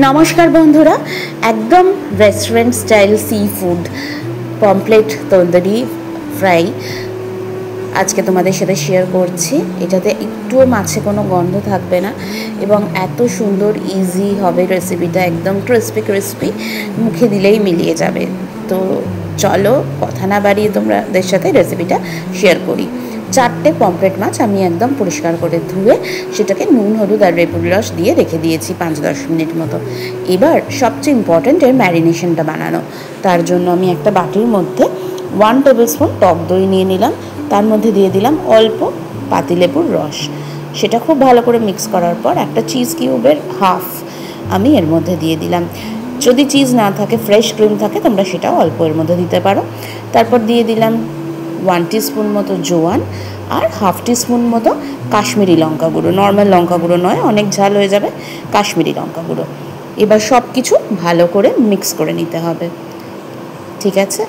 নমস্কার বন্ধুরা, একদম restaurant style sea food pomfret tandoori fry আজকে তোমাদের সাথে শেয়ার করছি। এটাতে একটুও মাছে কোনো গন্ধ থাকবে না এবং এত সুন্দর ইজি হবে রেসিপিটা, একদম ক্রিস্পি মুখে দিলেই মিলিয়ে যাবে। তো চলো কথা না বাড়িয়ে তোমাদের সাথে রেসিপিটা শেয়ার করি। 4টে পমফ্রেট মাছ আমি একদম পরিষ্কার করে ধুয়ে সেটাকে নুন, হলুদ আর লেবুর রস দিয়ে রেখে দিয়েছি 5-10 মিনিট মতো। এবার সবচেয়ে ইম্পর্ট্যান্ট এর ম্যারিনেশনটা বানানো। তার জন্য আমি একটা বাটির মধ্যে 1 টেবিল স্পুন টক দই নিয়ে নিলাম। তার মধ্যে দিয়ে দিলাম অল্প পাতিলেবুর রস। সেটা খুব ভালো করে মিক্স করার পর একটা চিজ কিউবের হাফ আমি এর মধ্যে দিয়ে দিলাম। যদি চিজ না থাকে, ফ্রেশ ক্রিম থাকে, তোমরা সেটাও অল্প এর মধ্যে দিতে পারো। তারপর দিয়ে দিলাম 1 টিস্পুন মতো জোয়ান আর হাফ টিস্পুন মতো কাশ্মীরি লঙ্কা গুঁড়ো, নর্মাল লঙ্কা গুঁড়ো নয়, অনেক ঝাল হয়ে যাবে, কাশ্মীরি লঙ্কা গুঁড়ো। এবার সব কিছু ভালো করে মিক্স করে নিতে হবে, ঠিক আছে?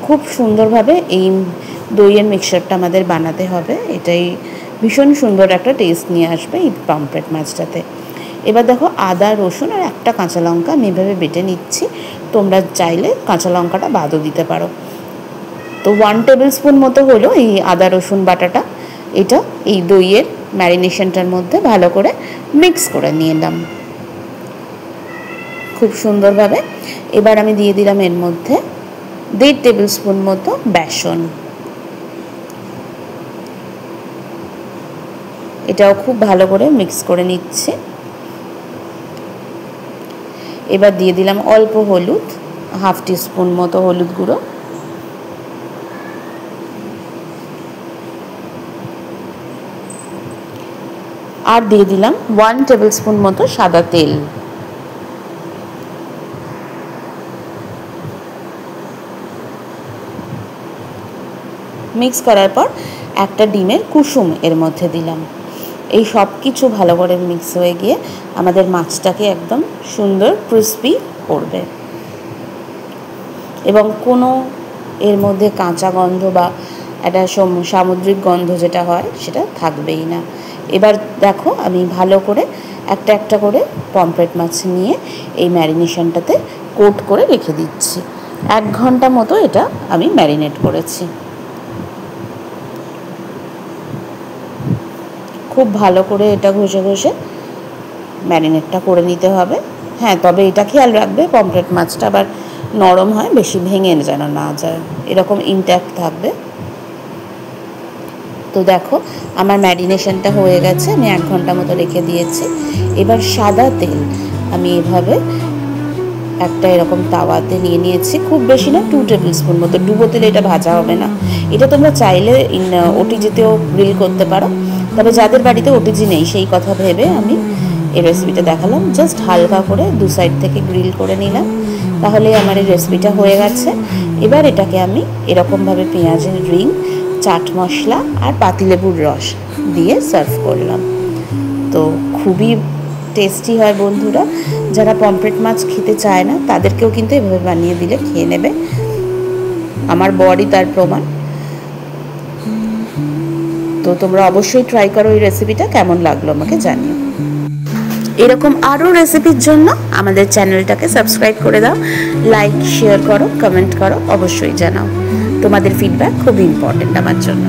খুব সুন্দরভাবে এই দইয়ের মিক্সচারটা আমাদের বানাতে হবে। এটাই ভীষণ সুন্দর একটা টেস্ট নিয়ে আসবে এই পমফ্রেট মাছটাতে। এবার দেখো, আদা, রসুন আর একটা কাঁচা লঙ্কা আমি এভাবে বেটে নিচ্ছি। তোমরা চাইলে কাঁচা লঙ্কাটা বাদও দিতে পারো। তো 1 টেবিল স্পুন মতো হলো এই আদা রসুন বাটাটা। এটা এই দইয়ের ম্যারিনেশনটার মধ্যে ভালো করে মিক্স করে নিলাম খুব সুন্দরভাবে। এবার আমি দিয়ে দিলাম এর মধ্যে 1.5 টেবিল স্পুন মতো বেসন। এটাও খুব ভালো করে মিক্স করে নিচ্ছে। এবার দিয়ে দিলাম অল্প হলুদ, হাফ টিস্পুন মতো হলুদ গুঁড়ো। আর দিয়ে দিলাম 1 টেবিল স্পুন মতো সাদা তেল। মিক্স করার পর একটা ডিমের কুসুম এর মধ্যে দিলাম। এই সব কিছু ভালো করে মিক্স হয়ে গিয়ে আমাদের মাছটাকে একদম সুন্দর ক্রিস্পি করবে এবং কোনো এর মধ্যে কাঁচা গন্ধ বা একটা সামুদ্রিক গন্ধ যেটা হয় সেটা থাকবেই না। এবার দেখো, আমি ভালো করে একটা একটা করে পমফ্রেট মাছ নিয়ে এই ম্যারিনেশনটাতে কোট করে রেখে দিচ্ছি। 1 ঘন্টা মতো এটা আমি ম্যারিনেট করেছি। খুব ভালো করে এটা ঘষে ঘষে ম্যারিনেটটা করে নিতে হবে। হ্যাঁ, তবে এটা খেয়াল রাখবে পমফ্রেট মাছটা আবার নরম হয়, বেশি ভেঙে যেন না যায়, এরকম ইনট্যাক্ট থাকবে। তো দেখো, আমার ম্যারিনেশনটা হয়ে গেছে, আমি 1 ঘন্টা মতো রেখে দিয়েছি। এবার সাদা তেল আমি এভাবে একটা এরকম তাওয়াতে নিয়ে নিয়েছি, খুব বেশি না, 2 টেবিল স্পুন মতো। ডুবো তেলে এটা ভাজা হবে না। এটা তোমরা চাইলে ওটিজিতেও গ্রিল করতে পারো, তবে যাদের বাড়িতে ওটিজি নেই সেই কথা ভেবে আমি এই রেসিপিটা দেখালাম। জাস্ট হালকা করে 2 সাইড থেকে গ্রিল করে নিলাম, তাহলে আমার এই রেসিপিটা হয়ে গেছে। এবার এটাকে আমি এরকমভাবে পেঁয়াজের রিং, চাট মশলা আর পাতিলেবুর রস দিয়ে সার্ভ করলাম। তো খুবই টেস্টি হয় বন্ধুরা। যারা পমফ্রেট মাছ খেতে চায় না তাদেরকেও কিন্তু এভাবে বানিয়ে দিলে খেয়ে নেবে। আমার বরই তার প্রমাণ। তো তোমরা অবশ্যই ট্রাই করো এই রেসিপিটা, কেমন লাগলো আমাকে জানিও। এরকম আরও রেসিপির জন্য আমাদের চ্যানেলটাকে সাবস্ক্রাইব করে দাও, লাইক, শেয়ার করো, কমেন্ট করো, অবশ্যই জানাও। তোমাদের ফিডব্যাক খুব ইম্পর্টেন্ট আমার জন্য।